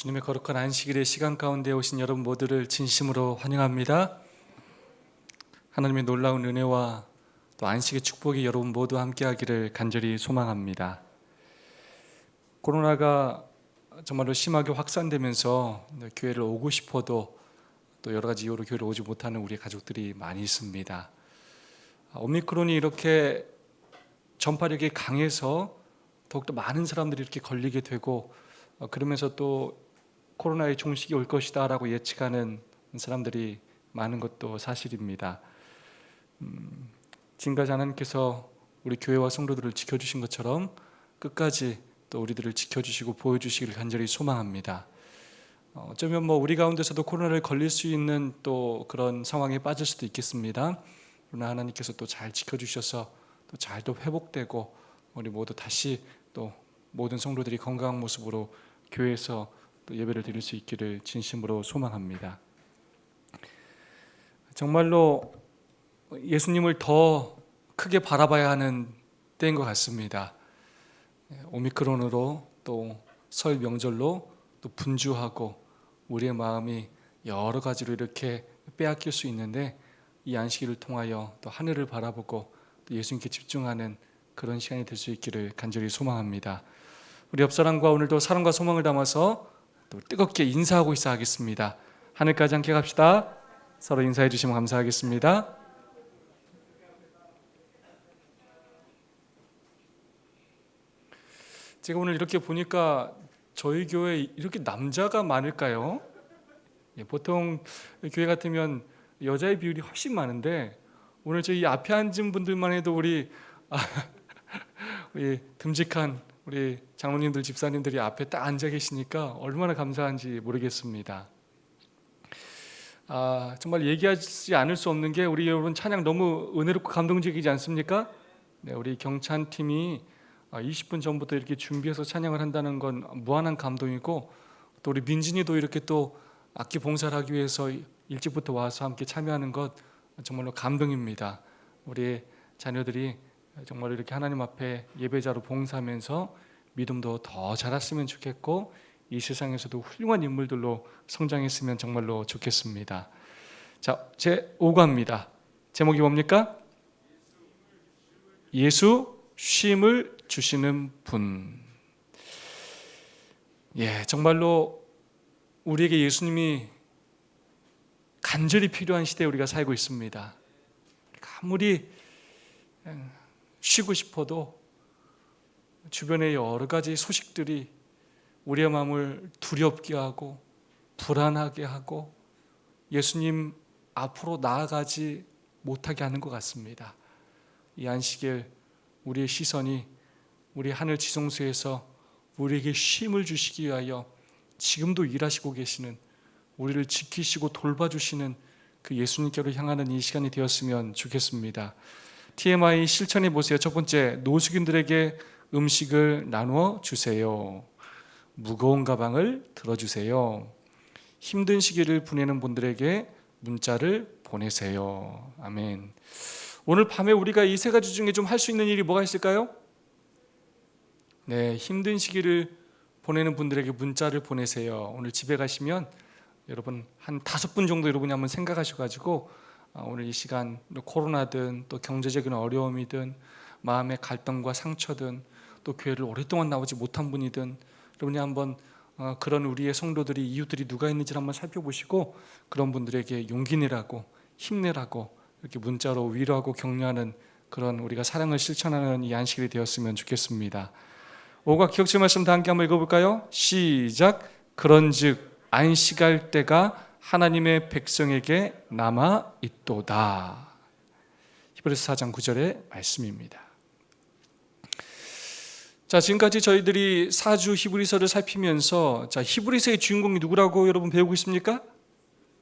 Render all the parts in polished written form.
주님의 거룩한 안식일의 시간 가운데 오신 여러분 모두를 진심으로 환영합니다. 하나님의 놀라운 은혜와 또 안식의 축복이 여러분 모두 함께하기를 간절히 소망합니다. 코로나가 정말로 심하게 확산되면서 교회를 오고 싶어도 또 여러 가지 이유로 교회를 오지 못하는 우리 가족들이 많이 있습니다. 오미크론이 이렇게 전파력이 강해서 더욱더 많은 사람들이 이렇게 걸리게 되고 그러면서 또 코로나의 종식이 올 것이다 라고 예측하는 사람들이 많은 것도 사실입니다. 지금까지 하나님께서 우리 교회와 성도들을 지켜주신 것처럼 끝까지 또 우리들을 지켜주시고 보여주시기를 간절히 소망합니다. 어쩌면 우리 가운데서도 코로나를 걸릴 수 있는 또 그런 상황에 빠질 수도 있겠습니다. 그러나 하나님께서 또 잘 지켜주셔서 또 잘 또 회복되고 우리 모두 다시 또 모든 성도들이 건강한 모습으로 교회에서 또 예배를 드릴 수 있기를 진심으로 소망합니다. 정말로 예수님을 더 크게 바라봐야 하는 때인 것 같습니다. 오미크론으로 또 설 명절로 또 분주하고 우리의 마음이 여러 가지로 이렇게 빼앗길 수 있는데 이 안식일을 통하여 또 하늘을 바라보고 또 예수님께 집중하는 그런 시간이 될 수 있기를 간절히 소망합니다. 우리 옆사람과 오늘도 사랑과 소망을 담아서 또 뜨겁게 인사하고 있어 하겠습니다. 하늘까지 함께 갑시다. 서로 인사해 주시면 감사하겠습니다. 제가 오늘 이렇게 보니까 저희 교회 이렇게 남자가 많을까요? 보통 교회 같으면 여자의 비율이 훨씬 많은데 오늘 저희 앞에 앉은 분들만 해도 우리 듬직한 우리 장로님들 집사님들이 앞에 딱 앉아 계시니까 얼마나 감사한지 모르겠습니다. 정말 얘기하지 않을 수 없는 게 우리 여러분 찬양 너무 은혜롭고 감동적이지 않습니까? 네, 우리 경찬팀이 20분 전부터 이렇게 준비해서 찬양을 한다는 건 무한한 감동이고 또 우리 민진이도 이렇게 또 악기 봉사를 하기 위해서 일찍부터 와서 함께 참여하는 것 정말로 감동입니다. 우리 자녀들이 정말 이렇게 하나님 앞에 예배자로 봉사하면서 믿음도 더 자랐으면 좋겠고 이 세상에서도 훌륭한 인물들로 성장했으면 정말로 좋겠습니다. 자, 제 5과입니다. 제목이 뭡니까? 예수 쉼을 주시는 분. 정말로 우리에게 예수님이 간절히 필요한 시대에 우리가 살고 있습니다. 아무리 쉬고 싶어도 주변의 여러 가지 소식들이 우리의 마음을 두렵게 하고 불안하게 하고 예수님 앞으로 나아가지 못하게 하는 것 같습니다. 이 안식일 우리의 시선이 우리 하늘 지성소에서 우리에게 쉼을 주시기 위하여 지금도 일하시고 계시는 우리를 지키시고 돌봐주시는 그 예수님께로 향하는 이 시간이 되었으면 좋겠습니다. TMI 실천해 보세요. 첫 번째, 노숙인들에게 음식을 나누어 주세요. 무거운 가방을 들어주세요. 힘든 시기를 보내는 분들에게 문자를 보내세요. 아멘. 오늘 밤에 우리가 이 세 가지 중에 좀 할 수 있는 일이 뭐가 있을까요? 네, 힘든 시기를 보내는 분들에게 문자를 보내세요. 오늘 집에 가시면 여러분 한 5분 정도 여러분이 한번 생각하셔가지고 오늘 이 시간 코로나든 또 경제적인 어려움이든 마음의 갈등과 상처든 또 교회를 오랫동안 나오지 못한 분이든 여러분이 한번 그런 우리의 성도들이 이웃들이 누가 있는지를 한번 살펴보시고 그런 분들에게 용기 내라고 힘내라고 이렇게 문자로 위로하고 격려하는 그런 우리가 사랑을 실천하는 이 안식일이 되었으면 좋겠습니다. 5과 기억체 말씀 다 함께 한번 읽어볼까요? 시작. 그런즉 안식할 때가 하나님의 백성에게 남아 있도다. 히브리서 4장 9절의 말씀입니다. 자, 지금까지 저희들이 4주 히브리서를 살피면서 히브리서의 주인공이 누구라고 여러분 배우고 있습니까?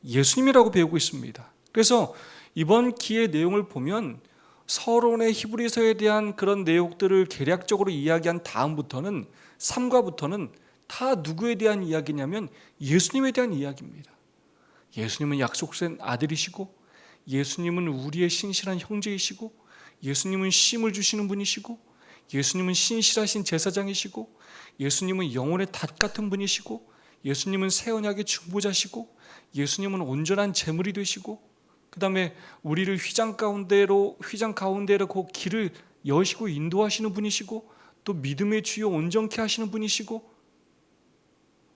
예수님이라고 배우고 있습니다. 그래서 이번 기의 내용을 보면 서론의 히브리서에 대한 그런 내용들을 개략적으로 이야기한 다음부터는 3과부터는 다 누구에 대한 이야기냐면 예수님에 대한 이야기입니다. 예수님은 약속된 아들이시고 예수님은 우리의 신실한 형제이시고 예수님은 쉼을 주시는 분이시고 예수님은 신실하신 제사장이시고 예수님은 영혼의 닷 같은 분이시고 예수님은 새 언약의 중보자시고 예수님은 온전한 제물이 되시고 그 다음에 우리를 휘장 가운데로 그 길을 여시고 인도하시는 분이시고 또 믿음의 주요 온전케 하시는 분이시고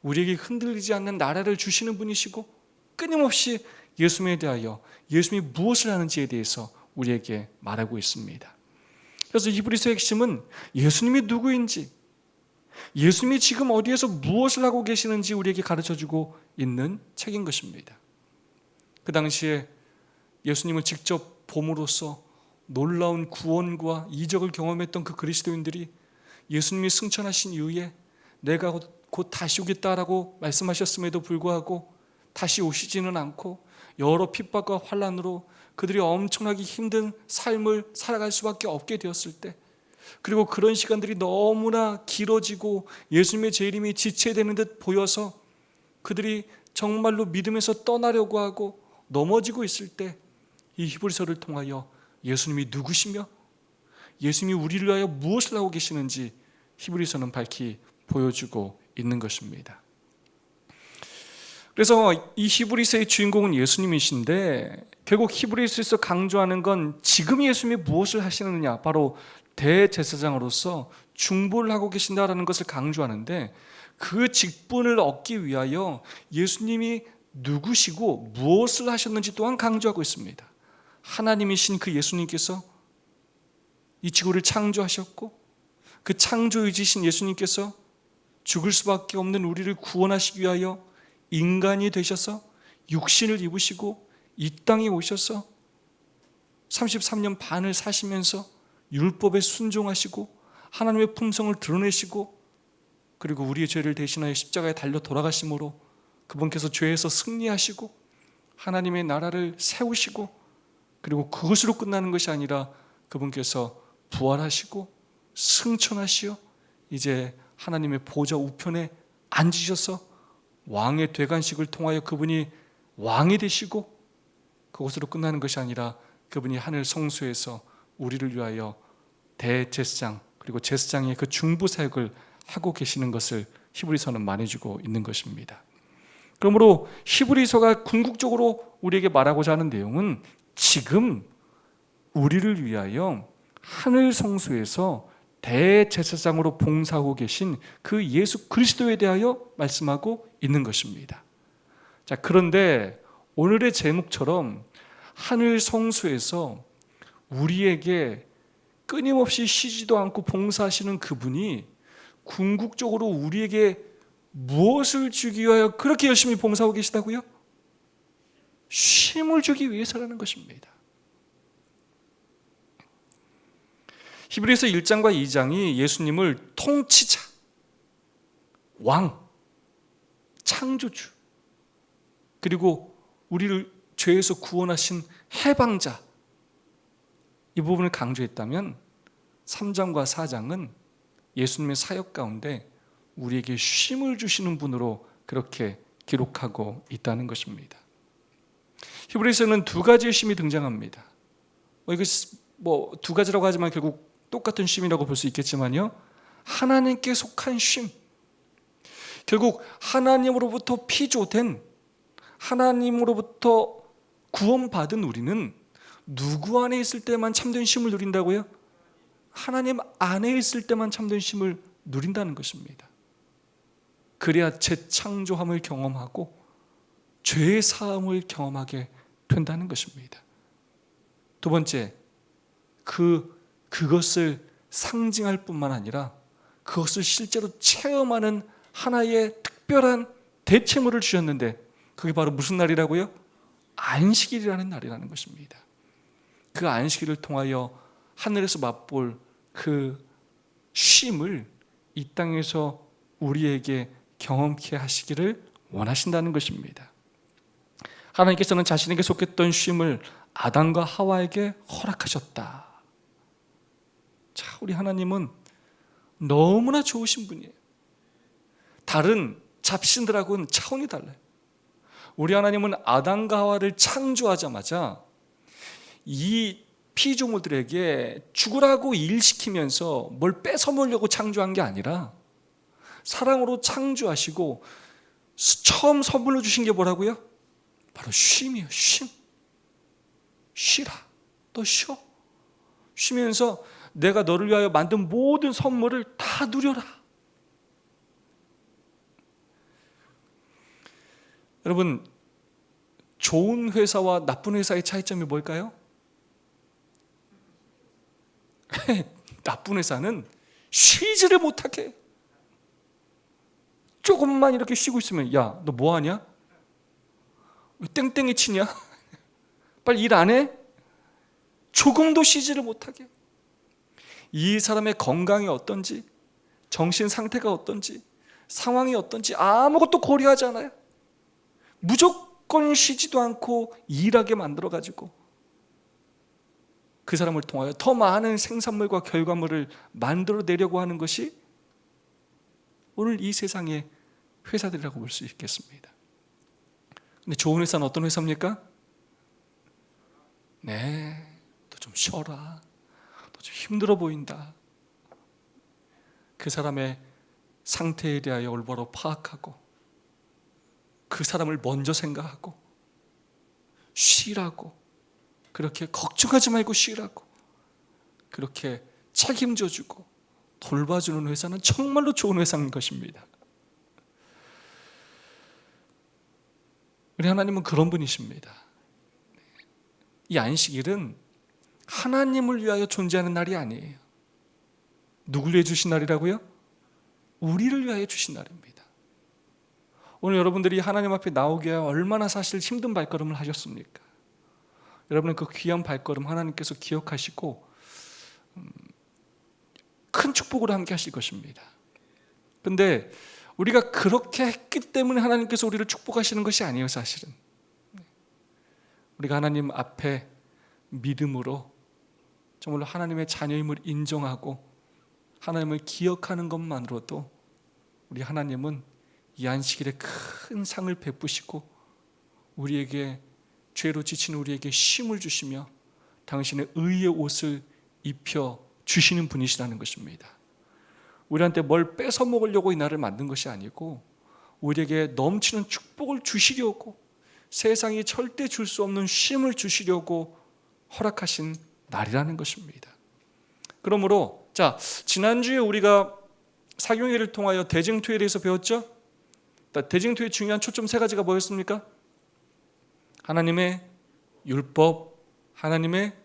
우리에게 흔들리지 않는 나라를 주시는 분이시고 끊임없이 예수님에 대하여 예수님이 무엇을 하는지에 대해서 우리에게 말하고 있습니다. 그래서 히브리서의 핵심은 예수님이 누구인지, 예수님이 지금 어디에서 무엇을 하고 계시는지 우리에게 가르쳐주고 있는 책인 것입니다. 그 당시에 예수님을 직접 봄으로써 놀라운 구원과 이적을 경험했던 그 그리스도인들이 예수님이 승천하신 이후에 내가 곧 다시 오겠다라고 말씀하셨음에도 불구하고 다시 오시지는 않고 여러 핍박과 환난으로 그들이 엄청나게 힘든 삶을 살아갈 수밖에 없게 되었을 때, 그리고 그런 시간들이 너무나 길어지고 예수님의 재림이 지체되는 듯 보여서 그들이 정말로 믿음에서 떠나려고 하고 넘어지고 있을 때 이 히브리서를 통하여 예수님이 누구시며 예수님이 우리를 위하여 무엇을 하고 계시는지 히브리서는 밝히 보여주고 있는 것입니다. 그래서 이 히브리서의 주인공은 예수님이신데 결국 히브리서에서 강조하는 건 지금 예수님이 무엇을 하시느냐, 바로 대제사장으로서 중보를 하고 계신다라는 것을 강조하는데 그 직분을 얻기 위하여 예수님이 누구시고 무엇을 하셨는지 또한 강조하고 있습니다. 하나님이신 그 예수님께서 이 지구를 창조하셨고 그 창조주이신 예수님께서 죽을 수밖에 없는 우리를 구원하시기 위하여 인간이 되셔서 육신을 입으시고 이 땅에 오셔서 33년 반을 사시면서 율법에 순종하시고 하나님의 품성을 드러내시고 그리고 우리의 죄를 대신하여 십자가에 달려 돌아가심으로 그분께서 죄에서 승리하시고 하나님의 나라를 세우시고 그리고 그것으로 끝나는 것이 아니라 그분께서 부활하시고 승천하시어 이제 하나님의 보좌 우편에 앉으셔서 왕의 되관식을 통하여 그분이 왕이 되시고 그것으로 끝나는 것이 아니라 그분이 하늘 성소에서 우리를 위하여 대제사장 그리고 제사장의 그 중보 사역을 하고 계시는 것을 히브리서는 말해주고 있는 것입니다. 그러므로 히브리서가 궁극적으로 우리에게 말하고자 하는 내용은 지금 우리를 위하여 하늘 성소에서 대제사장으로 봉사하고 계신 그 예수 그리스도에 대하여 말씀하고 있는 것입니다. 자, 그런데 오늘의 제목처럼 하늘 성소에서 우리에게 끊임없이 쉬지도 않고 봉사하시는 그분이 궁극적으로 우리에게 무엇을 주기 위하여 그렇게 열심히 봉사하고 계시다고요? 쉼을 주기 위해서라는 것입니다. 히브리서 1장과 2장이 예수님을 통치자, 왕, 창조주, 그리고 우리를 죄에서 구원하신 해방자, 이 부분을 강조했다면 3장과 4장은 예수님의 사역 가운데 우리에게 쉼을 주시는 분으로 그렇게 기록하고 있다는 것입니다. 히브리서는 두 가지의 쉼이 등장합니다. 이거 두 가지라고 하지만 결국 똑같은 쉼이라고 볼 수 있겠지만요, 하나님께 속한 쉼, 결국 하나님으로부터 피조된, 하나님으로부터 구원받은 우리는 누구 안에 있을 때만 참된 쉼을 누린다고요? 하나님 안에 있을 때만 참된 쉼을 누린다는 것입니다. 그래야 재창조함을 경험하고 죄의 사함을 경험하게 된다는 것입니다. 두 번째, 그것을 상징할 뿐만 아니라 그것을 실제로 체험하는 하나의 특별한 대체물을 주셨는데 그게 바로 무슨 날이라고요? 안식일이라는 날이라는 것입니다. 그 안식일을 통하여 하늘에서 맛볼 그 쉼을 이 땅에서 우리에게 경험케 하시기를 원하신다는 것입니다. 하나님께서는 자신에게 속했던 쉼을 아담과 하와에게 허락하셨다. 자, 우리 하나님은 너무나 좋으신 분이에요. 다른 잡신들하고는 차원이 달라요. 우리 하나님은 아담과 하와를 창조하자마자 이 피조물들에게 죽으라고 일시키면서 뭘 뺏어먹으려고 창조한 게 아니라 사랑으로 창조하시고 처음 선물로 주신 게 뭐라고요? 바로 쉼이에요. 쉼. 쉬라. 너 쉬어. 쉬면서 내가 너를 위하여 만든 모든 선물을 다 누려라. 여러분, 좋은 회사와 나쁜 회사의 차이점이 뭘까요? 나쁜 회사는 쉬지를 못하게 해요. 조금만 이렇게 쉬고 있으면, 야, 너 뭐하냐? 왜 땡땡이 치냐? 빨리 일 안 해? 조금도 쉬지를 못하게. 이 사람의 건강이 어떤지, 정신 상태가 어떤지, 상황이 어떤지 아무것도 고려하지 않아요. 무조건 쉬지도 않고 일하게 만들어가지고 그 사람을 통하여 더 많은 생산물과 결과물을 만들어내려고 하는 것이 오늘 이 세상의 회사들이라고 볼 수 있겠습니다. 근데 좋은 회사는 어떤 회사입니까? 네, 너 좀 쉬어라. 너 좀 힘들어 보인다. 그 사람의 상태에 대하여 올바로 파악하고 그 사람을 먼저 생각하고 쉬라고, 그렇게 걱정하지 말고 쉬라고, 그렇게 책임져 주고 돌봐주는 회사는 정말로 좋은 회사인 것입니다. 우리 하나님은 그런 분이십니다. 이 안식일은 하나님을 위하여 존재하는 날이 아니에요. 누구를 위해 주신 날이라고요? 우리를 위하여 주신 날입니다. 오늘 여러분들이 하나님 앞에 나오기에 얼마나 사실 힘든 발걸음을 하셨습니까? 여러분은 그 귀한 발걸음 하나님께서 기억하시고 큰 축복으로 함께 하실 것입니다. 그런데 우리가 그렇게 했기 때문에 하나님께서 우리를 축복하시는 것이 아니에요. 사실은 우리가 하나님 앞에 믿음으로 정말로 하나님의 자녀임을 인정하고 하나님을 기억하는 것만으로도 우리 하나님은 이 안식일에 큰 상을 베푸시고 우리에게, 죄로 지친 우리에게 쉼을 주시며 당신의 의의 옷을 입혀 주시는 분이시라는 것입니다. 우리한테 뭘 뺏어 먹으려고 이 날을 만든 것이 아니고 우리에게 넘치는 축복을 주시려고, 세상이 절대 줄 수 없는 쉼을 주시려고 허락하신 날이라는 것입니다. 그러므로 지난주에 우리가 사경회를 통하여 대증투에 대해서 배웠죠? 대증투의 중요한 초점 세 가지가 뭐였습니까? 하나님의 율법, 하나님의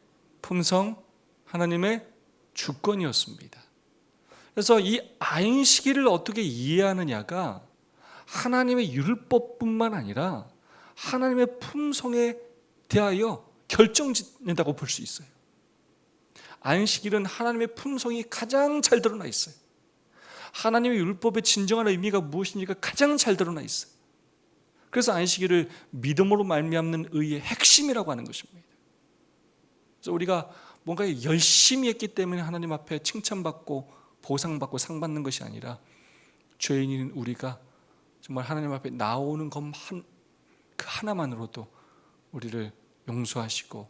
품성, 하나님의 주권이었습니다. 그래서 이 안식일을 어떻게 이해하느냐가 하나님의 율법뿐만 아니라 하나님의 품성에 대하여 결정짓는다고 볼 수 있어요. 안식일은 하나님의 품성이 가장 잘 드러나 있어요. 하나님의 율법의 진정한 의미가 무엇인지가 가장 잘 드러나 있어요. 그래서 안식일을 믿음으로 말미암는 의의 핵심이라고 하는 것입니다. 그래서 우리가 뭔가 열심히 했기 때문에 하나님 앞에 칭찬받고 보상받고 상 받는 것이 아니라 죄인인 우리가 정말 하나님 앞에 나오는 것 그 하나만으로도 우리를 용서하시고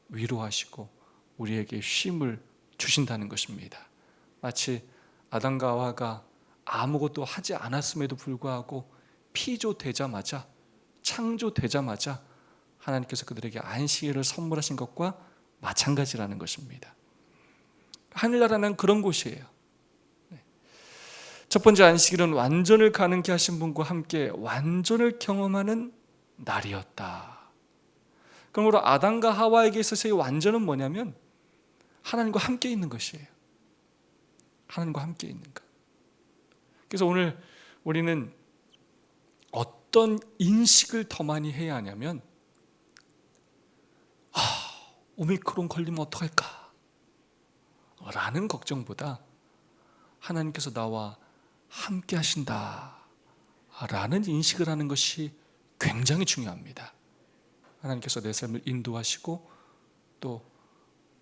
위로하시고 우리에게 쉼을 주신다는 것입니다. 마치 아담과 하와가 아무것도 하지 않았음에도 불구하고 피조되자마자, 창조되자마자 하나님께서 그들에게 안식일을 선물하신 것과 마찬가지라는 것입니다. 하늘나라는 그런 곳이에요. 첫 번째 안식일은 완전을 가능케 하신 분과 함께 완전을 경험하는 날이었다. 그러므로 아담과 하와에게 있어서의 완전은 뭐냐면 하나님과 함께 있는 것이에요. 하나님과 함께 있는 것. 그래서 오늘 우리는 어떤 인식을 더 많이 해야 하냐면 오미크론 걸리면 어떡할까? 라는 걱정보다 하나님께서 나와 함께 하신다 라는 인식을 하는 것이 굉장히 중요합니다. 하나님께서 내 삶을 인도하시고 또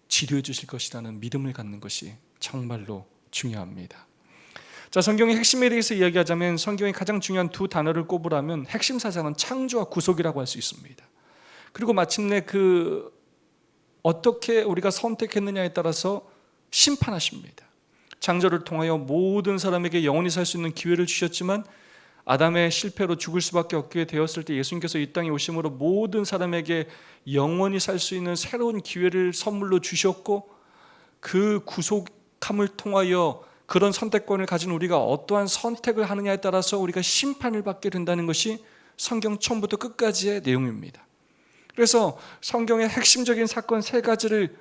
치료해 주실 것이라는 믿음을 갖는 것이 정말로 중요합니다. 성경의 핵심에 대해서 이야기하자면 성경의 가장 중요한 두 단어를 꼽으라면 핵심 사상은 창조와 구속이라고 할 수 있습니다. 그리고 마침내 어떻게 우리가 선택했느냐에 따라서 심판하십니다. 창조를 통하여 모든 사람에게 영원히 살 수 있는 기회를 주셨지만 아담의 실패로 죽을 수밖에 없게 되었을 때 예수님께서 이 땅에 오심으로 모든 사람에게 영원히 살 수 있는 새로운 기회를 선물로 주셨고, 그 구속함을 통하여 그런 선택권을 가진 우리가 어떠한 선택을 하느냐에 따라서 우리가 심판을 받게 된다는 것이 성경 처음부터 끝까지의 내용입니다. 그래서 성경의 핵심적인 사건 세 가지를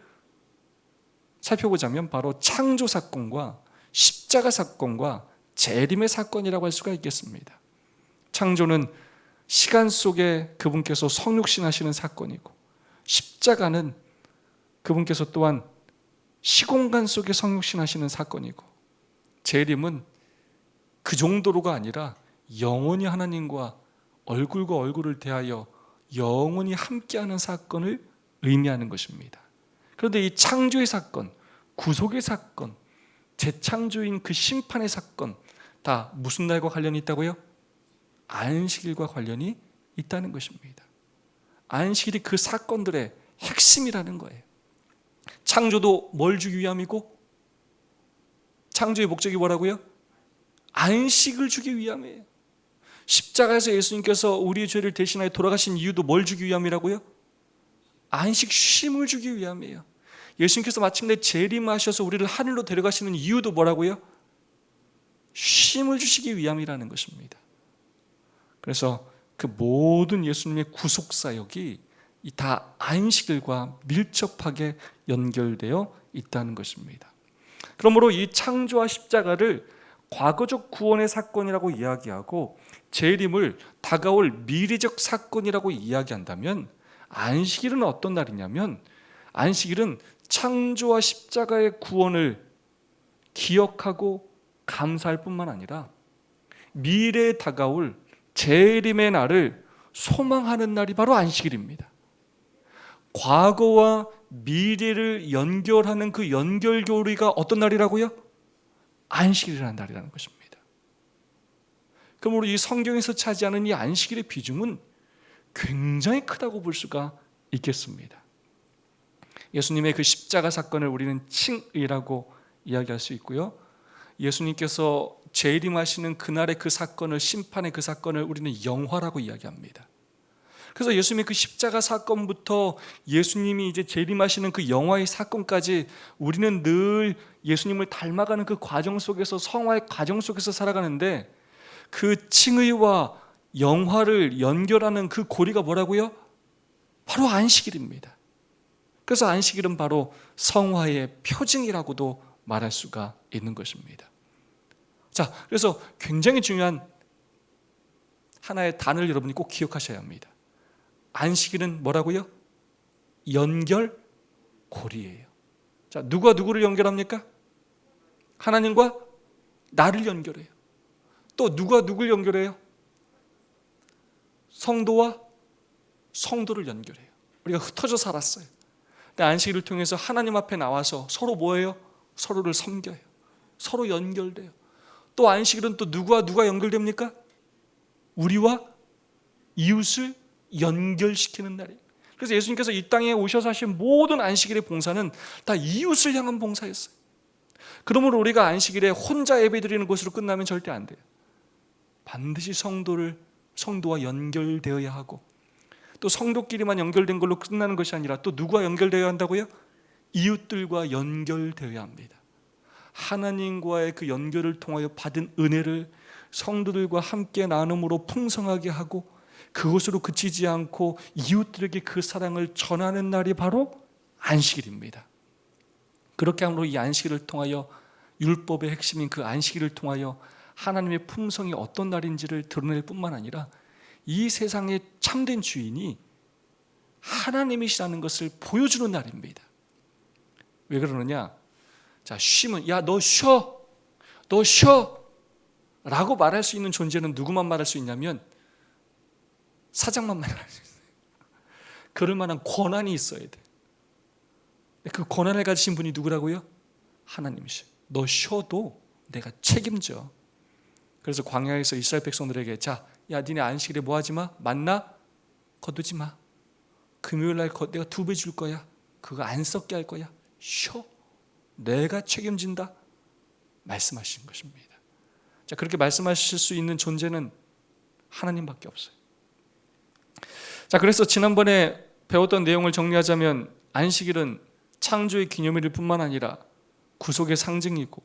살펴보자면 바로 창조 사건과 십자가 사건과 재림의 사건이라고 할 수가 있겠습니다. 창조는 시간 속에 그분께서 성육신하시는 사건이고, 십자가는 그분께서 또한 시공간 속에 성육신하시는 사건이고, 재림은 그 정도로가 아니라 영원히 하나님과 얼굴과 얼굴을 대하여 영원히 함께하는 사건을 의미하는 것입니다. 그런데 이 창조의 사건, 구속의 사건, 재창조인 그 심판의 사건, 다 무슨 날과 관련이 있다고요? 안식일과 관련이 있다는 것입니다. 안식일이 그 사건들의 핵심이라는 거예요. 창조도 뭘 주기 위함이고, 창조의 목적이 뭐라고요? 안식을 주기 위함이에요. 십자가에서 예수님께서 우리의 죄를 대신하여 돌아가신 이유도 뭘 주기 위함이라고요? 안식 쉼을 주기 위함이에요. 예수님께서 마침내 재림하셔서 우리를 하늘로 데려가시는 이유도 뭐라고요? 쉼을 주시기 위함이라는 것입니다. 그래서 그 모든 예수님의 구속사역이 다 안식일과 밀접하게 연결되어 있다는 것입니다. 그러므로 이 창조와 십자가를 과거적 구원의 사건이라고 이야기하고 재림을 다가올 미래적 사건이라고 이야기한다면, 안식일은 어떤 날이냐면, 안식일은 창조와 십자가의 구원을 기억하고 감사할 뿐만 아니라 미래에 다가올 재림의 날을 소망하는 날이 바로 안식일입니다. 과거와 미래를 연결하는 그 연결고리가 어떤 날이라고요? 안식일이라는 날이라는 것입니다. 그러므로 이 성경에서 차지하는 이 안식일의 비중은 굉장히 크다고 볼 수가 있겠습니다. 예수님의 그 십자가 사건을 우리는 칭의라고 이야기할 수 있고요, 예수님께서 재림하시는 그날의 그 사건을, 심판의 그 사건을 우리는 영화라고 이야기합니다. 그래서 예수님의 그 십자가 사건부터 예수님이 이제 재림하시는 그 영화의 사건까지 우리는 늘 예수님을 닮아가는 그 과정 속에서, 성화의 과정 속에서 살아가는데, 그 칭의와 영화를 연결하는 그 고리가 뭐라고요? 바로 안식일입니다. 그래서 안식일은 바로 성화의 표징이라고도 말할 수가 있는 것입니다. 자, 그래서 굉장히 중요한 하나의 단어를 여러분이 꼭 기억하셔야 합니다. 안식일은 뭐라고요? 연결고리예요. 자, 누가 누구를 연결합니까? 하나님과 나를 연결해요. 또 누가 누구를 연결해요? 성도와 성도를 연결해요. 우리가 흩어져 살았어요. 근데 안식일을 통해서 하나님 앞에 나와서 서로 뭐예요? 서로를 섬겨요. 서로 연결돼요. 또 안식일은 또 누가 연결됩니까? 우리와 이웃을 연결시키는 날이에요. 그래서 예수님께서 이 땅에 오셔서 하신 모든 안식일의 봉사는 다 이웃을 향한 봉사였어요. 그러므로 우리가 안식일에 혼자 예배드리는 것으로 끝나면 절대 안 돼요. 반드시 성도와 연결되어야 하고, 또 성도끼리만 연결된 걸로 끝나는 것이 아니라 또 누구와 연결되어야 한다고요? 이웃들과 연결되어야 합니다. 하나님과의 그 연결을 통하여 받은 은혜를 성도들과 함께 나눔으로 풍성하게 하고, 그것으로 그치지 않고 이웃들에게 그 사랑을 전하는 날이 바로 안식일입니다. 그렇게 함으로 이 안식일을 통하여, 율법의 핵심인 그 안식일을 통하여 하나님의 품성이 어떤 날인지를 드러낼 뿐만 아니라 이 세상의 참된 주인이 하나님이시라는 것을 보여주는 날입니다. 왜 그러느냐? 자, 쉼은, 야, 너 쉬어 라고 말할 수 있는 존재는 누구만 말할 수 있냐면 사장만 말할 수 있어요. 그럴 만한 권한이 있어야 돼. 그 권한을 가지신 분이 누구라고요? 하나님이시죠. 너 쉬어도 내가 책임져. 그래서 광야에서 이스라엘 백성들에게, 자, 야, 니네 안식일에 뭐 하지 마? 만나 거두지 마. 금요일 날 내가 2배 줄 거야. 그거 안 썩게 할 거야. 쉬어. 내가 책임진다. 말씀하신 것입니다. 자, 그렇게 말씀하실 수 있는 존재는 하나님밖에 없어요. 자, 그래서 지난번에 배웠던 내용을 정리하자면 안식일은 창조의 기념일일 뿐만 아니라 구속의 상징이고,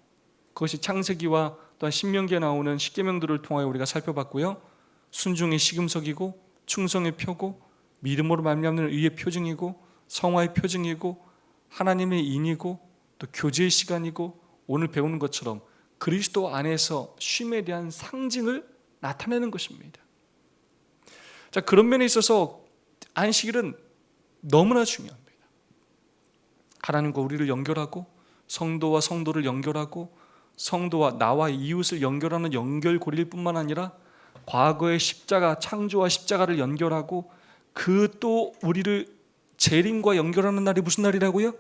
그것이 창세기와 또한 신명기에 나오는 십계명들을 통하여 우리가 살펴봤고요, 순종의 시금석이고 충성의 표고 믿음으로 말미암는 의의 표징이고 성화의 표징이고 하나님의 인이고 또 교제의 시간이고, 오늘 배우는 것처럼 그리스도 안에서 쉼에 대한 상징을 나타내는 것입니다. 자, 그런 면에 있어서 안식일은 너무나 중요합니다. 하나님과 우리를 연결하고 성도와 성도를 연결하고 성도와 나와 이웃을 연결하는 연결고리일 뿐만 아니라 과거의 십자가, 창조와 십자가를 연결하고 그 또 우리를 재림과 연결하는 날이 무슨 날이라고요?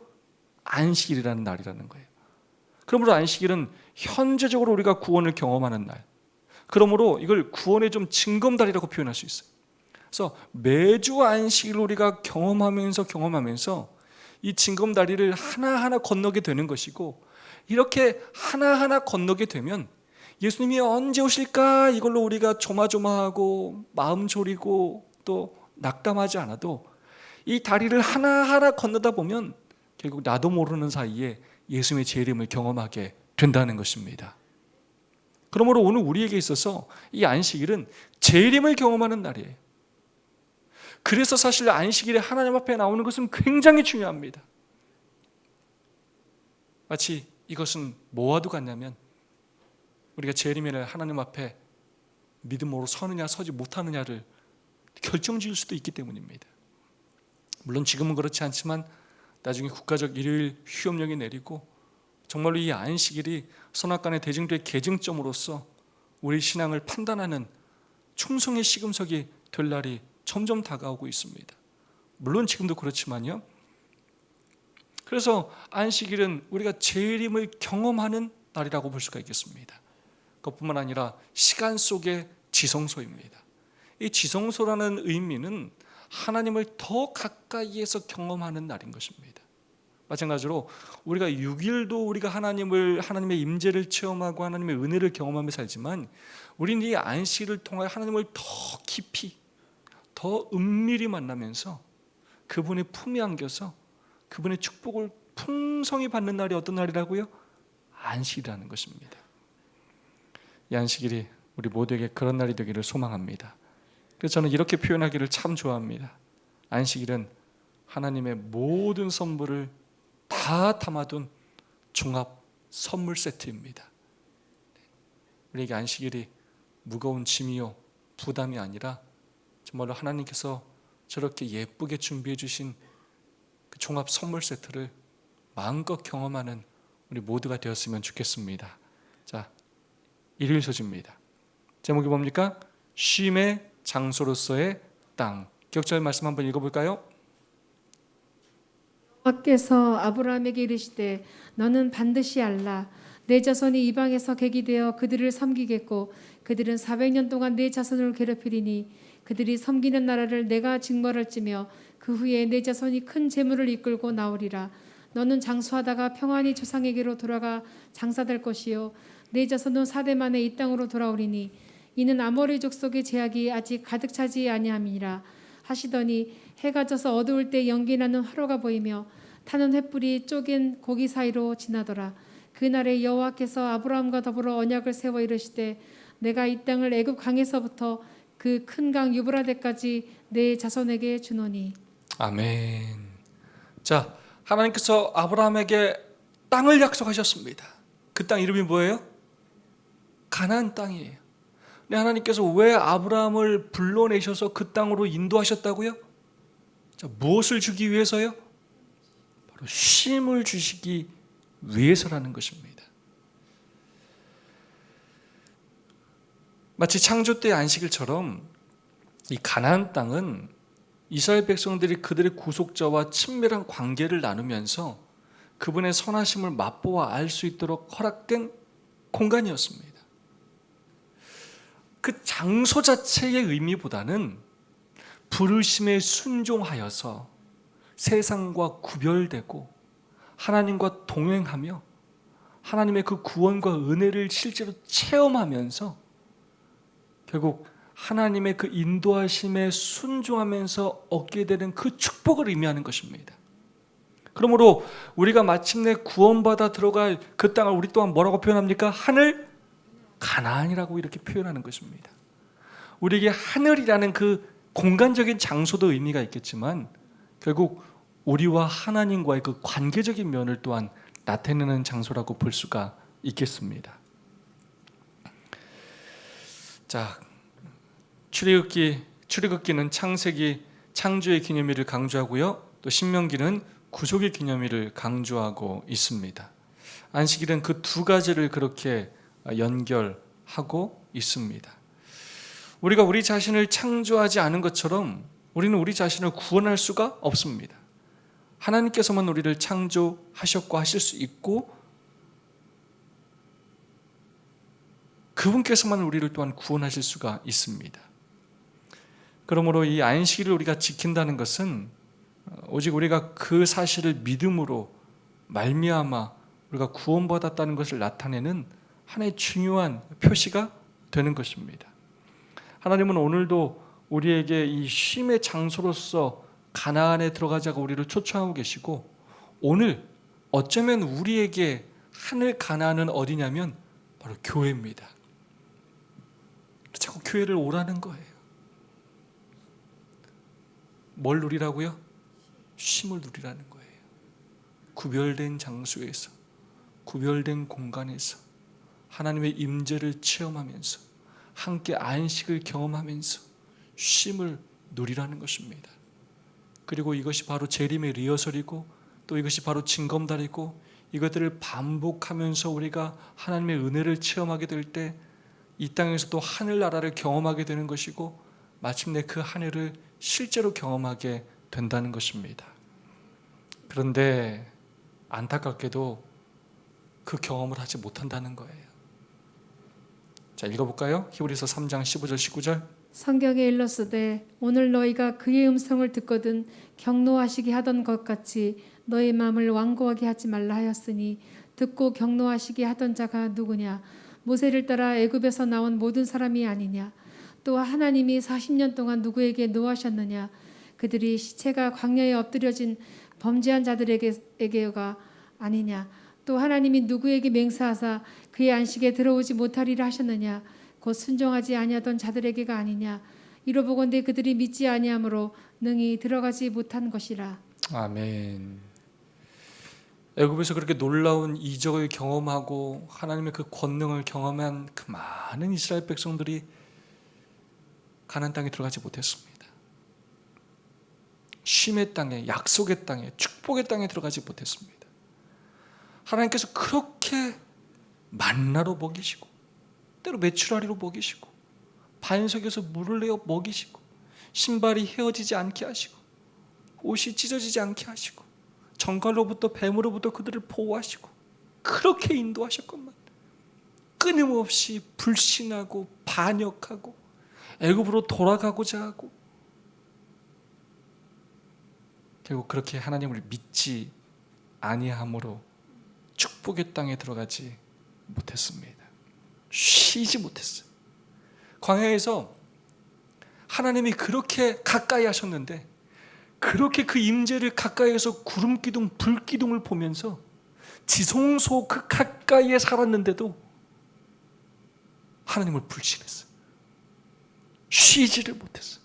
안식일이라는 날이라는 거예요. 그러므로 안식일은 현재적으로 우리가 구원을 경험하는 날, 그러므로 이걸 구원의 좀 징검다리라고 표현할 수 있어요. 그래서 매주 안식일을 우리가 경험하면서 이 징검다리를 하나하나 건너게 되는 것이고, 이렇게 하나하나 건너게 되면 예수님이 언제 오실까 이걸로 우리가 조마조마하고 마음 졸이고 또 낙담하지 않아도 이 다리를 하나하나 건너다 보면 결국 나도 모르는 사이에 예수님의 재림을 경험하게 된다는 것입니다. 그러므로 오늘 우리에게 있어서 이 안식일은 재림을 경험하는 날이에요. 그래서 사실 안식일에 하나님 앞에 나오는 것은 굉장히 중요합니다. 마치 이것은 뭐와도 같냐면 우리가 재림에는 하나님 앞에 믿음으로 서느냐 서지 못하느냐를 결정지을 수도 있기 때문입니다. 물론 지금은 그렇지 않지만 나중에 국가적 일요일 휴업령이 내리고 정말로 이 안식일이 선악간의 대증도의 계증점으로서 우리 신앙을 판단하는 충성의 시금석이 될 날이 점점 다가오고 있습니다. 물론 지금도 그렇지만요. 그래서 안식일은 우리가 재림을 경험하는 날이라고 볼 수가 있겠습니다. 그것뿐만 아니라 시간 속의 지성소입니다. 이 지성소라는 의미는 하나님을 더 가까이에서 경험하는 날인 것입니다. 마찬가지로 우리가 6일도 우리가 하나님의 임재를 체험하고 하나님의 은혜를 경험하며 살지만, 우리는 이 안식일을 통하여 하나님을 더 깊이 더 은밀히 만나면서 그분의 품에 안겨서 그분의 축복을 풍성히 받는 날이 어떤 날이라고요? 안식이라는 것입니다. 이 안식일이 우리 모두에게 그런 날이 되기를 소망합니다. 그래서 저는 이렇게 표현하기를 참 좋아합니다. 안식일은 하나님의 모든 선물을 다 담아둔 종합 선물 세트입니다. 우리에게 안식일이 무거운 짐이요 부담이 아니라 정말로 하나님께서 저렇게 예쁘게 준비해 주신 그 종합 선물 세트를 마음껏 경험하는 우리 모두가 되었으면 좋겠습니다. 자, 일요일 소식입니다. 제목이 뭡니까? 쉼의 장소로서의 땅. 기억자의 말씀 한번 읽어볼까요? 여호와께서 아브라함에게 이르시되 너는 반드시 알라. 내 자손이 이방에서 객이 되어 그들을 섬기겠고 그들은 400년 동안 내 자손을 괴롭히리니 그들이 섬기는 나라를 내가 징벌할지며 그 후에 내 자손이 큰 재물을 이끌고 나오리라. 너는 장수하다가 평안히 조상에게로 돌아가 장사될 것이요 내 자손은 4대 만에 이 땅으로 돌아오리니 이는 아모리 족속의 제약이 아직 가득 차지 아니함이니라 하시더니 해가 져서 어두울 때 연기 나는 화로가 보이며 타는 횃불이 쪼갠 고기 사이로 지나더라. 그날에 여호와께서 아브라함과 더불어 언약을 세워 이르시되 내가 이 땅을 애굽 강에서부터 그 큰 강 유브라데까지 내 자손에게 주노니. 아멘. 자, 하나님께서 아브라함에게 땅을 약속하셨습니다. 그 땅 이름이 뭐예요? 가나안 땅이에요. 근데 하나님께서 왜 아브라함을 불러내셔서 그 땅으로 인도하셨다고요? 자, 무엇을 주기 위해서요? 바로 쉼을 주시기 위해서라는 것입니다. 마치 창조 때의 안식일처럼 이 가나안 땅은 이스라엘 백성들이 그들의 구속자와 친밀한 관계를 나누면서 그분의 선하심을 맛보아 알 수 있도록 허락된 공간이었습니다. 그 장소 자체의 의미보다는 부르심에 순종하여서 세상과 구별되고 하나님과 동행하며 하나님의 그 구원과 은혜를 실제로 체험하면서 결국 하나님의 그 인도하심에 순종하면서 얻게 되는 그 축복을 의미하는 것입니다. 그러므로 우리가 마침내 구원받아 들어갈 그 땅을 우리 또한 뭐라고 표현합니까? 하늘 가나안이라고 이렇게 표현하는 것입니다. 우리에게 하늘이라는 그 공간적인 장소도 의미가 있겠지만 결국 우리와 하나님과의 그 관계적인 면을 또한 나타내는 장소라고 볼 수가 있겠습니다. 자, 출애굽기는 창세기 창조의 기념일을 강조하고요. 또 신명기는 구속의 기념일을 강조하고 있습니다. 안식일은 그 두 가지를 그렇게 연결하고 있습니다. 우리가 우리 자신을 창조하지 않은 것처럼 우리는 우리 자신을 구원할 수가 없습니다. 하나님께서만 우리를 창조하셨고 하실 수 있고 그분께서만 우리를 또한 구원하실 수가 있습니다. 그러므로 이 안식일을 우리가 지킨다는 것은 오직 우리가 그 사실을 믿음으로 말미암아 우리가 구원받았다는 것을 나타내는 하나의 중요한 표시가 되는 것입니다. 하나님은 오늘도 우리에게 이 쉼의 장소로서 가나안에 들어가자고 우리를 초청하고 계시고 오늘 어쩌면 우리에게 하늘 가나안은 어디냐면 바로 교회입니다. 자꾸 교회를 오라는 거예요. 뭘 누리라고요? 쉼을 누리라는 거예요. 구별된 장소에서, 구별된 공간에서 하나님의 임재를 체험하면서 함께 안식을 경험하면서 쉼을 누리라는 것입니다. 그리고 이것이 바로 재림의 리허설이고 또 이것이 바로 징검다리고 이것들을 반복하면서 우리가 하나님의 은혜를 체험하게 될 때 이 땅에서 또 하늘나라를 경험하게 되는 것이고 마침내 그 하늘을 실제로 경험하게 된다는 것입니다. 그런데 안타깝게도 그 경험을 하지 못한다는 거예요. 자, 읽어볼까요? 히브리서 3장 15절 19절. 성경에 일렀으되 오늘 너희가 그의 음성을 듣거든 경노하시게 하던 것 같이 너희 마음을 완고하게 하지 말라 하였으니 듣고 경노하시게 하던 자가 누구냐? 모세를 따라 애굽에서 나온 모든 사람이 아니냐? 또 하나님이 40년 동안 누구에게 노하셨느냐? 그들이 시체가 광야에 엎드려진 범죄한 자들에게가 아니냐? 또 하나님이 누구에게 맹세하사 그의 안식에 들어오지 못하리라 하셨느냐? 곧 순종하지 아니하던 자들에게가 아니냐? 이로보건대 그들이 믿지 아니하므로 능히 들어가지 못한 것이라. 아멘. 애굽에서 그렇게 놀라운 이적을 경험하고 하나님의 그 권능을 경험한 그 많은 이스라엘 백성들이 가나안 땅에 들어가지 못했습니다. 쉼의 땅에, 약속의 땅에, 축복의 땅에 들어가지 못했습니다. 하나님께서 그렇게 만나로 먹이시고 때로 메추라리로 먹이시고 반석에서 물을 내어 먹이시고 신발이 헤어지지 않게 하시고 옷이 찢어지지 않게 하시고 정갈로부터 뱀으로부터 그들을 보호하시고 그렇게 인도하셨건만 끊임없이 불신하고 반역하고 애굽으로 돌아가고자 하고 결국 그렇게 하나님을 믿지 아니함으로 축복의 땅에 들어가지 못했습니다. 쉬지 못했어요. 광야에서 하나님이 그렇게 가까이 하셨는데 그렇게 그 임재를 가까이에서 구름 기둥, 불 기둥을 보면서 지성소 그 가까이에 살았는데도 하나님을 불신했어요. 쉬지를 못했어요.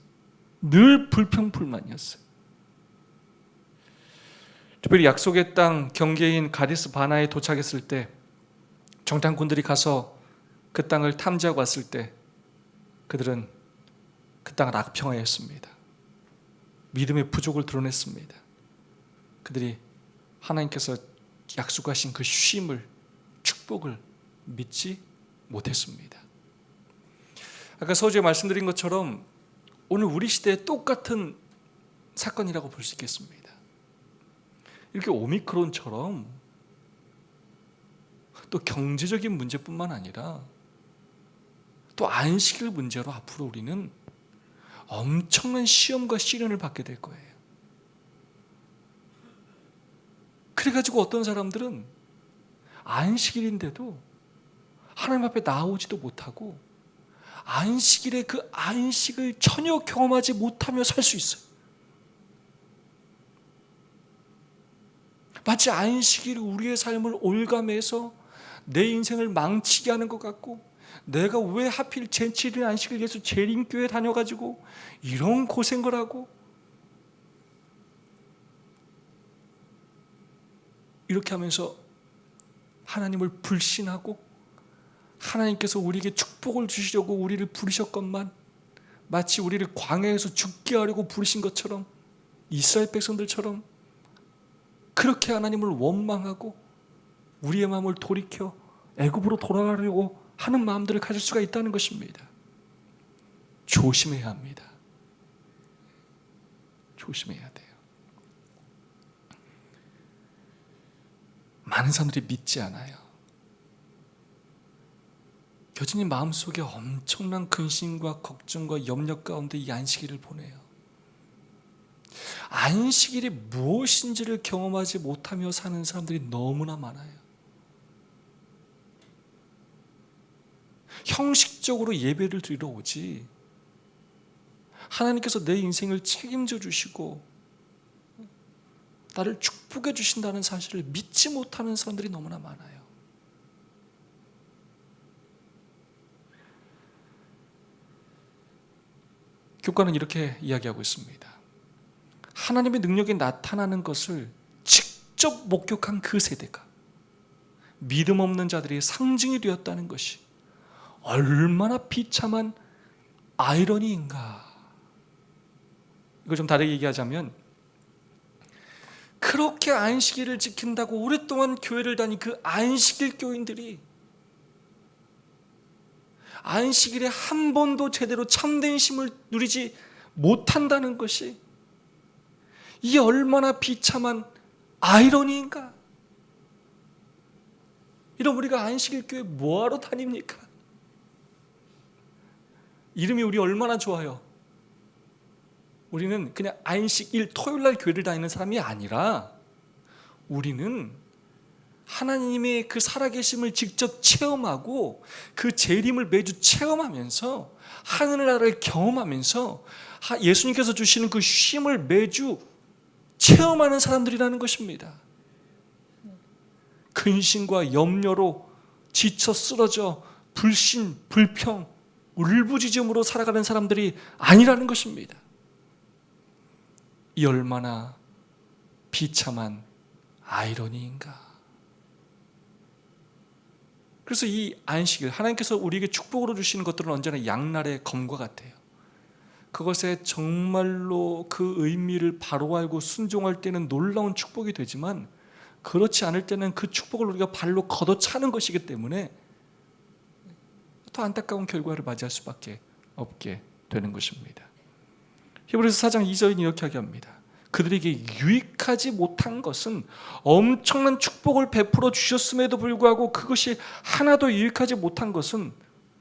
늘 불평불만이었어요. 특별히 약속의 땅 경계인 가데스 바나에 도착했을 때 정탐꾼들이 가서 그 땅을 탐지하고 왔을 때 그들은 그 땅을 악평하였습니다. 믿음의 부족을 드러냈습니다. 그들이 하나님께서 약속하신 그 쉼을, 축복을 믿지 못했습니다. 아까 서두에 말씀드린 것처럼 오늘 우리 시대에 똑같은 사건이라고 볼 수 있겠습니다. 이렇게 오미크론처럼 또 경제적인 문제뿐만 아니라 또 안식일 문제로 앞으로 우리는 엄청난 시험과 시련을 받게 될 거예요. 그래가지고 어떤 사람들은 안식일인데도 하나님 앞에 나오지도 못하고 안식일에 그 안식을 전혀 경험하지 못하며 살 수 있어요. 마치 안식일이 우리의 삶을 올가매서 내 인생을 망치게 하는 것 같고, 내가 왜 하필 제7일 안식일 예수 재림교회 다녀가지고 이런 고생을 하고 이렇게 하면서 하나님을 불신하고, 하나님께서 우리에게 축복을 주시려고 우리를 부르셨건만 마치 우리를 광야에서 죽게 하려고 부르신 것처럼, 이스라엘 백성들처럼 그렇게 하나님을 원망하고 우리의 마음을 돌이켜 애굽으로 돌아가려고 하는 마음들을 가질 수가 있다는 것입니다. 조심해야 합니다. 조심해야 돼요. 많은 사람들이 믿지 않아요. 여전히 마음속에 엄청난 근심과 걱정과 염려 가운데 이 안식일을 보내요. 안식일이 무엇인지를 경험하지 못하며 사는 사람들이 너무나 많아요. 형식적으로 예배를 드리러 오지, 하나님께서 내 인생을 책임져 주시고 나를 축복해 주신다는 사실을 믿지 못하는 사람들이 너무나 많아요. 교과는 이렇게 이야기하고 있습니다. 하나님의 능력이 나타나는 것을 직접 목격한 그 세대가 믿음 없는 자들의 상징이 되었다는 것이 얼마나 비참한 아이러니인가. 이걸 좀 다르게 얘기하자면, 그렇게 안식일을 지킨다고 오랫동안 교회를 다닌 그 안식일 교인들이 안식일에 한 번도 제대로 참된 쉼을 누리지 못한다는 것이 이 얼마나 비참한 아이러니인가. 이런 우리가 안식일 교회 뭐하러 다닙니까? 이름이 우리 얼마나 좋아요. 우리는 그냥 안식일 토요일날 교회를 다니는 사람이 아니라 우리는 하나님의 그 살아계심을 직접 체험하고 그 재림을 매주 체험하면서 하늘나라를 경험하면서 예수님께서 주시는 그 쉼을 매주 체험하는 사람들이라는 것입니다. 근심과 염려로 지쳐 쓰러져 불신, 불평, 울부짖음으로 살아가는 사람들이 아니라는 것입니다. 이 얼마나 비참한 아이러니인가. 그래서 이 안식일, 하나님께서 우리에게 축복으로 주시는 것들은 언제나 양날의 검과 같아요. 그것에 정말로 그 의미를 바로 알고 순종할 때는 놀라운 축복이 되지만, 그렇지 않을 때는 그 축복을 우리가 발로 걷어차는 것이기 때문에 더 안타까운 결과를 맞이할 수밖에 없게 되는 것입니다. 히브리서 4장 2절은 이렇게 하게합니다. 그들에게 유익하지 못한 것은 엄청난 축복을 베풀어 주셨음에도 불구하고 그것이 하나도 유익하지 못한 것은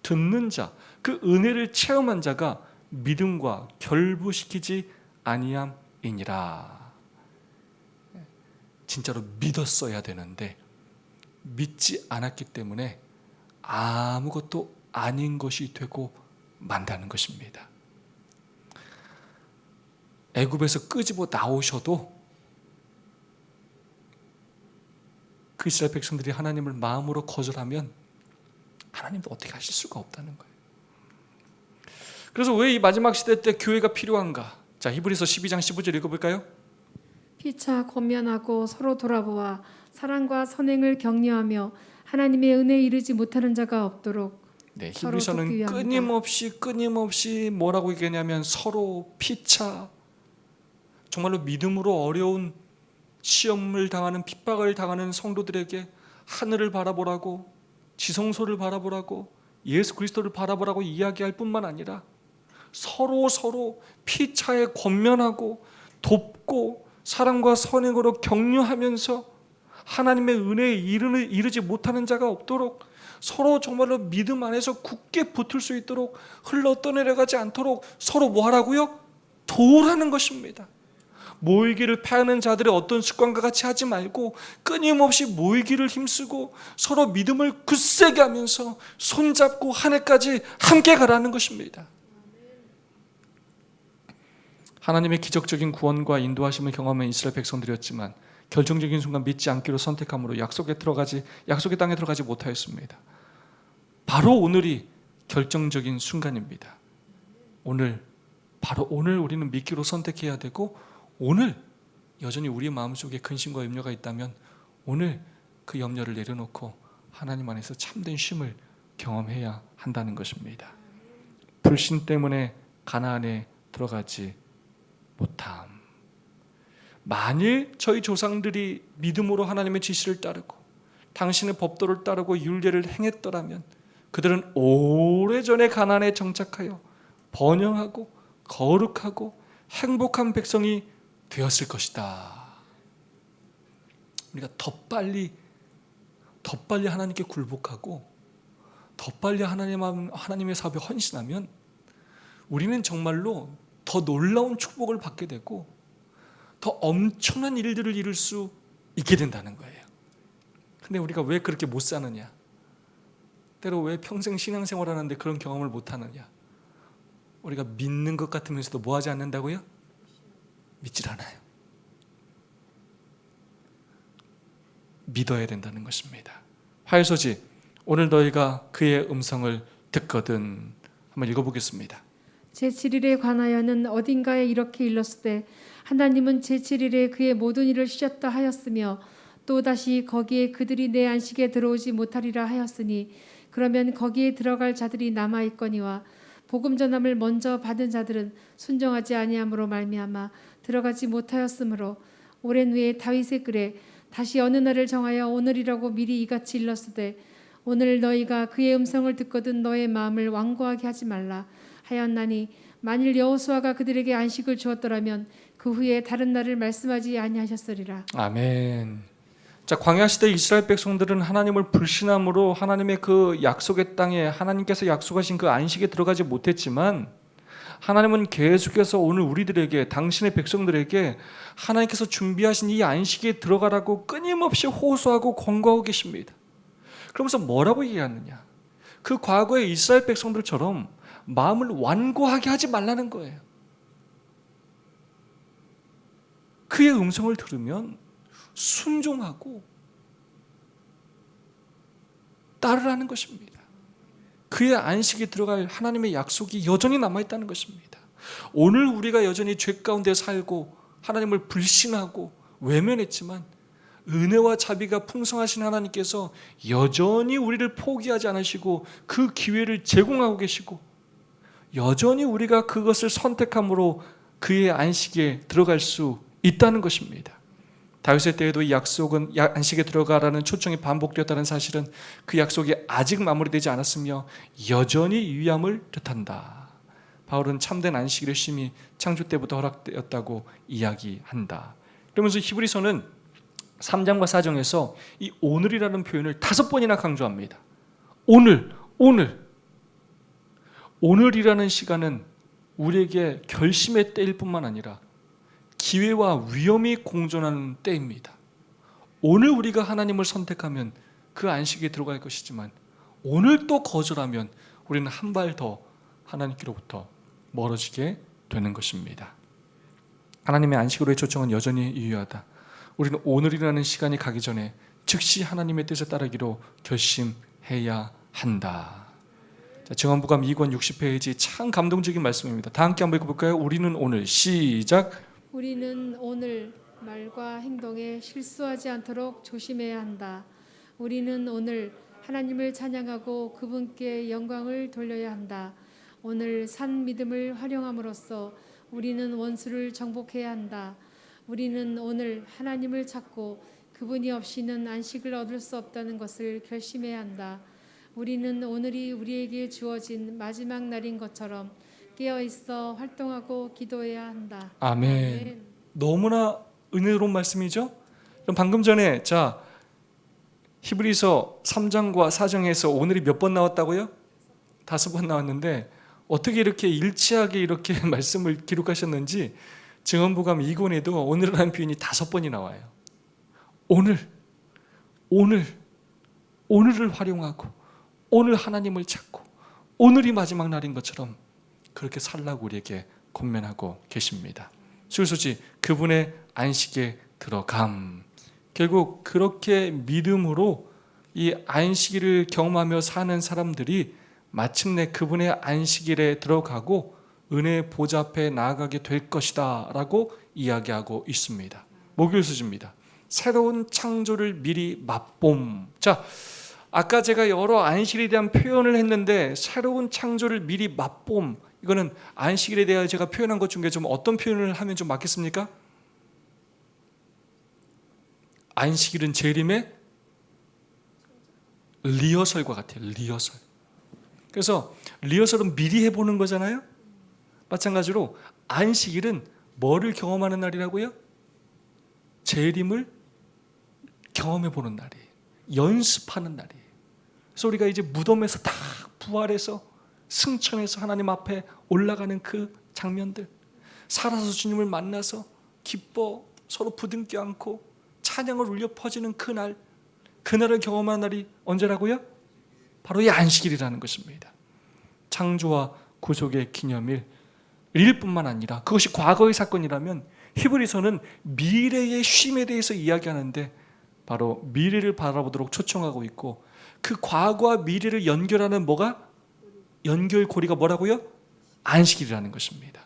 듣는 자, 그 은혜를 체험한 자가 믿음과 결부시키지 아니함이니라. 진짜로 믿었어야 되는데 믿지 않았기 때문에 아무것도 아닌 것이 되고 만다는 것입니다. 애굽에서 끄집어 나오셔도 그 이스라엘 백성들이 하나님을 마음으로 거절하면 하나님도 어떻게 하실 수가 없다는 거예요. 그래서 왜 이 마지막 시대 때 교회가 필요한가? 자, 히브리서 12장 15절 읽어볼까요? 피차 권면하고 서로 돌아보아 사랑과 선행을 격려하며 하나님의 은혜에 이르지 못하는 자가 없도록. 네, 서로 돕기 히브리서는 위함이다. 끊임없이 뭐라고 얘기하냐면 서로 피차, 정말로 믿음으로 어려운 시험을 당하는, 핍박을 당하는 성도들에게 하늘을 바라보라고, 지성소를 바라보라고, 예수 그리스도를 바라보라고 이야기할 뿐만 아니라 서로 피차에 권면하고 돕고 사랑과 선행으로 격려하면서 하나님의 은혜에 이르지 못하는 자가 없도록, 서로 정말로 믿음 안에서 굳게 붙을 수 있도록, 흘러 떠내려가지 않도록 서로 뭐 하라고요? 도우라는 것입니다. 모이기를 패하는 자들의 어떤 습관과 같이 하지 말고 끊임없이 모이기를 힘쓰고 서로 믿음을 굳세게 하면서 손잡고 하늘까지 함께 가라는 것입니다. 하나님의 기적적인 구원과 인도하심을 경험한 이스라엘 백성들이었지만 결정적인 순간 믿지 않기로 선택함으로 약속의 땅에 들어가지 못하였습니다. 바로 오늘이 결정적인 순간입니다. 바로 오늘 우리는 믿기로 선택해야 되고, 오늘 여전히 우리 마음속에 근심과 염려가 있다면 오늘 그 염려를 내려놓고 하나님 안에서 참된 쉼을 경험해야 한다는 것입니다. 불신 때문에 가나안에 들어가지 못함. 만일 저희 조상들이 믿음으로 하나님의 지시를 따르고 당신의 법도를 따르고 율례를 행했더라면 그들은 오래전에 가나안에 정착하여 번영하고 거룩하고 행복한 백성이 되었을 것이다. 우리가 더 빨리 하나님께 굴복하고 더 빨리 하나님의 사업에 헌신하면 우리는 정말로 더 놀라운 축복을 받게 되고 더 엄청난 일들을 이룰 수 있게 된다는 거예요. 근데 우리가 왜 그렇게 못 사느냐? 때로 왜 평생 신앙생활 하는데 그런 경험을 못 하느냐? 우리가 믿는 것 같으면서도 뭐 하지 않는다고요? 믿질 않아요. 믿어야 된다는 것입니다. 화해서지, 오늘 너희가 그의 음성을 듣거든. 한번 읽어보겠습니다. 제7일에 관하여는 어딘가에 이렇게 일렀으되 하나님은 제7일에 그의 모든 일을 쉬었다 하였으며 또다시 거기에 그들이 내 안식에 들어오지 못하리라 하였으니 그러면 거기에 들어갈 자들이 남아있거니와 복음 전함을 먼저 받은 자들은 순종하지 아니함으로 말미암아 들어가지 못하였으므로 오랜 후에 다윗의 글에 다시 어느 날을 정하여 오늘이라고 미리 이같이 일렀으되 오늘 너희가 그의 음성을 듣거든 너의 마음을 완고하게 하지 말라 하였나니 만일 여호수아가 그들에게 안식을 주었더라면 그 후에 다른 날을 말씀하지 아니하셨으리라. 아멘. 자, 광야 시대 이스라엘 백성들은 하나님을 불신함으로 하나님의 그 약속의 땅에 하나님께서 약속하신 그 안식에 들어가지 못했지만 하나님은 계속해서 오늘 우리들에게, 당신의 백성들에게 하나님께서 준비하신 이 안식에 들어가라고 끊임없이 호소하고 권고하고 계십니다. 그러면서 뭐라고 얘기하느냐? 그 과거의 이스라엘 백성들처럼 마음을 완고하게 하지 말라는 거예요. 그의 음성을 들으면 순종하고 따르라는 것입니다. 그의 안식에 들어갈 하나님의 약속이 여전히 남아있다는 것입니다. 오늘 우리가 여전히 죄 가운데 살고 하나님을 불신하고 외면했지만 은혜와 자비가 풍성하신 하나님께서 여전히 우리를 포기하지 않으시고 그 기회를 제공하고 계시고 여전히 우리가 그것을 선택함으로 그의 안식에 들어갈 수 있다는 것입니다. 다윗의 때에도 이 약속은 안식에 들어가라는 초청이 반복되었다는 사실은 그 약속이 아직 마무리되지 않았으며 여전히 유의함을 뜻한다. 바울은 참된 안식일의 쉼이 창조 때부터 허락되었다고 이야기한다. 그러면서 히브리서는 3장과 4장에서 이 오늘이라는 표현을 5번이나 강조합니다. 오늘이라는 시간은 우리에게 결심의 때일 뿐만 아니라 기회와 위험이 공존하는 때입니다. 오늘 우리가 하나님을 선택하면 그 안식에 들어갈 것이지만 오늘 또 거절하면 우리는 한 발 더 하나님께로부터 멀어지게 되는 것입니다. 하나님의 안식으로의 초청은 여전히 유효하다. 우리는 오늘이라는 시간이 가기 전에 즉시 하나님의 뜻에 따르기로 결심해야 한다. 자, 증언부감 2권 60페이지 참 감동적인 말씀입니다. 다 함께 한번 읽어볼까요? 우리는 오늘, 시작. 우리는 오늘 말과 행동에 실수하지 않도록 조심해야 한다. 우리는 오늘 하나님을 찬양하고 그분께 영광을 돌려야 한다. 오늘 산 믿음을 활용함으로써 우리는 원수를 정복해야 한다. 우리는 오늘 하나님을 찾고 그분이 없이는 안식을 얻을 수 없다는 것을 결심해야 한다. 우리는 오늘이 우리에게 주어진 마지막 날인 것처럼 깨어있어 활동하고 기도해야 한다. 아멘. 너무나 은혜로운 말씀이죠? 그럼 방금 전에 히브리서 3장과 4장에서 오늘이 몇 번 나왔다고요? 5번 나왔는데 어떻게 이렇게 일치하게 이렇게 말씀을 기록하셨는지 증언부감 2권에도 오늘이라는 표현이 5번이 나와요. 오늘을 활용하고 오늘 하나님을 찾고 오늘이 마지막 날인 것처럼 그렇게 살라고 우리에게 권면하고 계십니다. 수요소지 그분의 안식에 들어감. 결국 그렇게 믿음으로 이 안식일을 경험하며 사는 사람들이 마침내 그분의 안식일에 들어가고 은혜의 보좌 앞에 나아가게 될 것이다 라고 이야기하고 있습니다. 목요일 수지입니다. 새로운 창조를 미리 맛봄. 자, 아까 제가 여러 안식일에 대한 표현을 했는데 새로운 창조를 미리 맛봄, 이거는 안식일에 대해 제가 표현한 것 중에 좀 어떤 표현을 하면 좀 맞겠습니까? 안식일은 재림의 리허설과 같아요. 리허설. 그래서 리허설은 미리 해보는 거잖아요. 마찬가지로 안식일은 뭐를 경험하는 날이라고요? 재림을 경험해보는 날이에요. 연습하는 날이에요. 그래서 우리가 이제 무덤에서 다 부활해서 승천해서 하나님 앞에 올라가는 그 장면들, 살아서 주님을 만나서 기뻐 서로 부둥켜 안고 찬양을 울려 퍼지는 그날, 그날을 경험하는 날이 언제라고요? 바로 이 안식일이라는 것입니다. 창조와 구속의 기념일 일 뿐만 아니라 그것이 과거의 사건이라면 히브리서는 미래의 쉼에 대해서 이야기하는데 바로 미래를 바라보도록 초청하고 있고, 그 과거와 미래를 연결하는 뭐가? 연결고리가 뭐라고요? 안식일이라는 것입니다.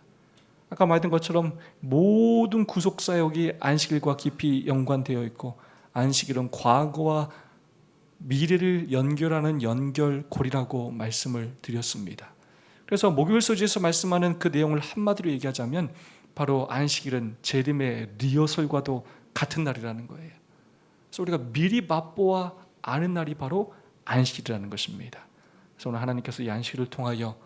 아까 말했던 것처럼 모든 구속사역이 안식일과 깊이 연관되어 있고, 안식일은 과거와 미래를 연결하는 연결고리라고 말씀을 드렸습니다. 그래서 목요일 소지에서 말씀하는 그 내용을 한마디로 얘기하자면 바로 안식일은 재림의 리허설과도 같은 날이라는 거예요. 그래서 우리가 미리 맛보아 아는 날이 바로 안식일이라는 것입니다. 그래서 오늘 하나님께서 이 안식일을 통하여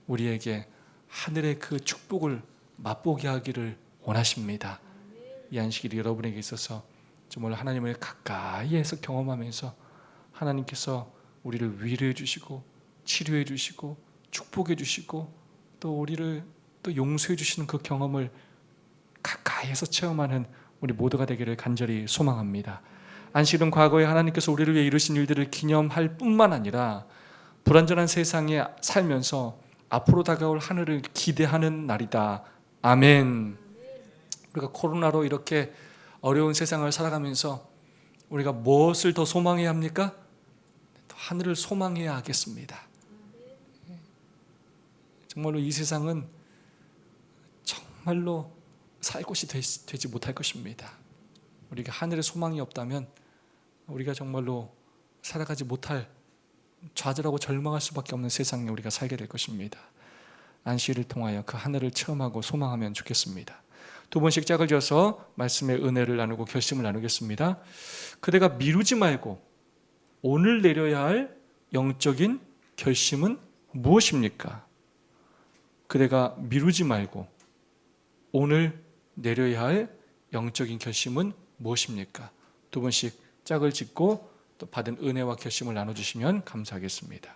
우리에게 하늘의 그 축복을 맛보게 하기를 원하십니다. 이 안식일이 여러분에게 있어서 정말 하나님을 가까이에서 경험하면서 하나님께서 우리를 위로해 주시고 치료해 주시고 축복해 주시고 또 우리를 또 용서해 주시는 그 경험을 가까이에서 체험하는 우리 모두가 되기를 간절히 소망합니다. 안식일은 과거에 하나님께서 우리를 위해 이루신 일들을 기념할 뿐만 아니라 불완전한 세상에 살면서 앞으로 다가올 하늘을 기대하는 날이다. 아멘. 우리가 코로나로 이렇게 어려운 세상을 살아가면서 우리가 무엇을 더 소망해야 합니까? 하늘을 소망해야 하겠습니다. 정말로 이 세상은 정말로 살 곳이 되지 못할 것입니다. 우리가 하늘에 소망이 없다면 우리가 정말로 살아가지 못할, 좌절하고 절망할 수밖에 없는 세상에 우리가 살게 될 것입니다. 안식일을 통하여 그 하늘을 체험하고 소망하면 좋겠습니다. 두 번씩 짝을 지어서 말씀의 은혜를 나누고 결심을 나누겠습니다. 그대가 미루지 말고 오늘 내려야 할 영적인 결심은 무엇입니까? 그대가 미루지 말고 오늘 내려야 할 영적인 결심은 무엇입니까? 두 번씩 짝을 짓고 또 받은 은혜와 결심을 나눠주시면 감사하겠습니다.